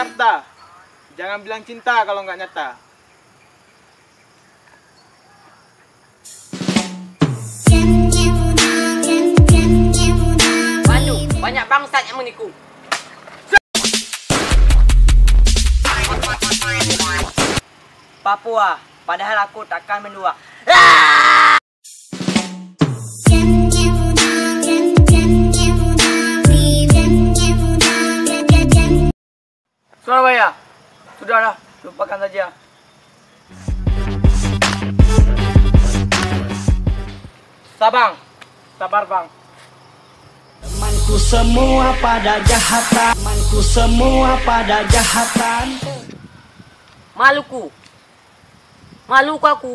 Jakarta. Jangan bilang cinta kalau nggak nyata. Bandung, banyak bangsat yang menipu. Papua, padahal aku takkan mendua. Surabaya, sudahlah, lupakan saja. Sabang, sabar bang. Temanku semua pada jahatan, temanku semua pada jahatan. Maluku, Maluku aku.